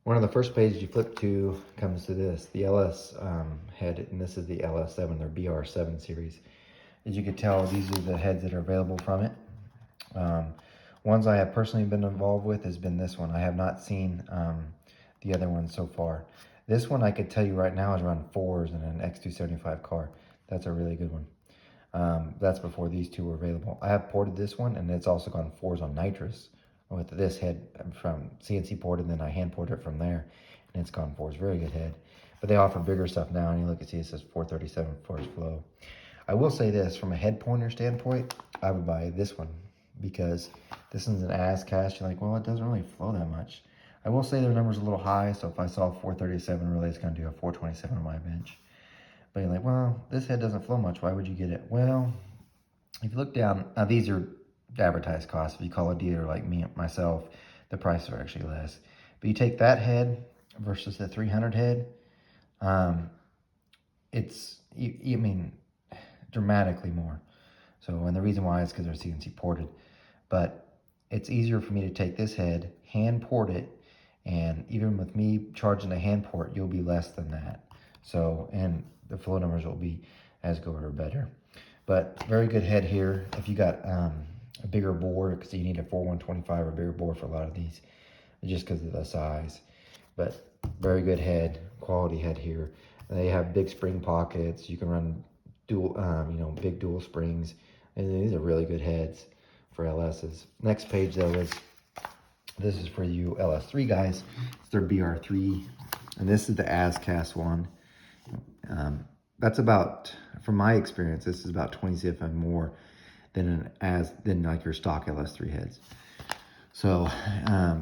One of the first pages you flip to comes to this, the LS head, and this is the LS7, their BR7 series. As you can tell, these are the heads that are available from it. Ones I have personally been involved with has been this one. I have not seen the other ones so far. This one I could tell you right now is around 4s in an X275 car. That's a really good one. That's before these two were available. I have ported this one, and it's also gone 4s on nitrous with this head from CNC ported, and then I hand ported it from there, and it's gone 4s. Very good head. But they offer bigger stuff now, and you look and see it says 437 force flow. I will say this, from a head pointer standpoint, I would buy this one because this one's an ass cast. You're like, well, it doesn't really flow that much. I will say their number's a little high, so if I saw 437, really it's going to do a 427 on my bench. But you're like, well, this head doesn't flow much. Why would you get it? Well, if you look down, now these are advertised costs. If you call a dealer like me, myself, the prices are actually less. But you take that head versus the 300 head, it's, I mean, dramatically more. So, and the reason why is because they're CNC ported. But it's easier for me to take this head, hand port it, and even with me charging a hand port, you'll be less than that. So, and the flow numbers will be as good or better. But very good head here. If you got a bigger bore, because you need a 4125 or bigger bore for a lot of these, just because of the size. But very good head, quality head here. And they have big spring pockets. You can run dual, big dual springs. And these are really good heads for LSs. Next page though is, this is for you LS3 guys. It's their BR3, and this is the ASCAS one. That's about, from my experience, this is about 20 CFM more than like your stock LS3 heads. So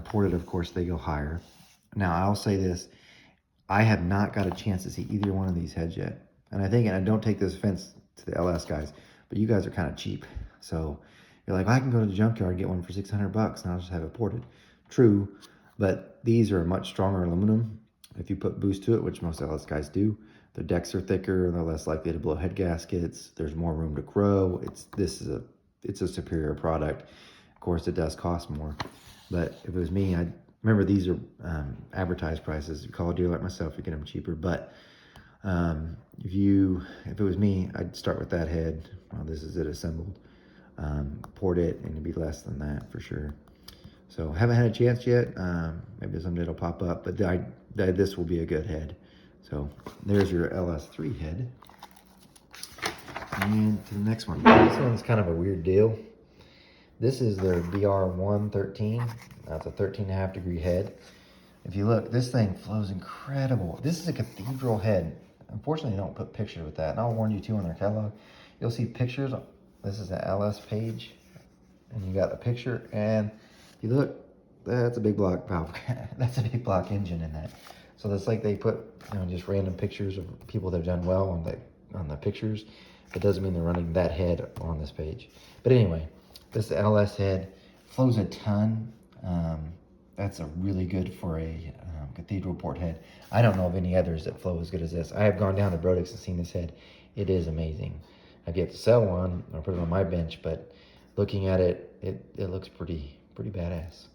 ported, of course, they go higher. Now I'll say this, I have not got a chance to see either one of these heads yet. And I think, and I don't take this offense to the LS guys, but you guys are kind of cheap. So you're like, I can go to the junkyard and get one for 600 bucks and I'll just have it ported. True, but these are much stronger aluminum. If you put boost to it, which most LS guys do, their decks are thicker, they're less likely to blow head gaskets, there's more room to grow. It's a superior product. Of course, it does cost more. But if it was me, I remember these are advertised prices. You call a dealer like myself, you get them cheaper. But if it was me, I'd start with that head. Well, this is it assembled. Port it, and it'd be less than that for sure. So haven't had a chance yet. Maybe someday it'll pop up, but this will be a good head. So there's your LS3 head. And to the next one. This one's kind of a weird deal. This is their BR113. That's a 13.5 degree head. If you look, this thing flows incredible. This is a cathedral head. Unfortunately, they don't put pictures with that. And I'll warn you too on their catalog. You'll see pictures. This is the LS page. And you got a picture. And if you look, that's a big block valve. That's a big block engine in that. So it's like they put, just random pictures of people that have done well on the pictures. It doesn't mean they're running that head on this page. But anyway, this LS head flows a ton. That's a really good for a cathedral port head. I don't know of any others that flow as good as this. I have gone down to Brodix and seen this head. It is amazing. I've yet to sell one or put it on my bench, but looking at it, it looks pretty badass.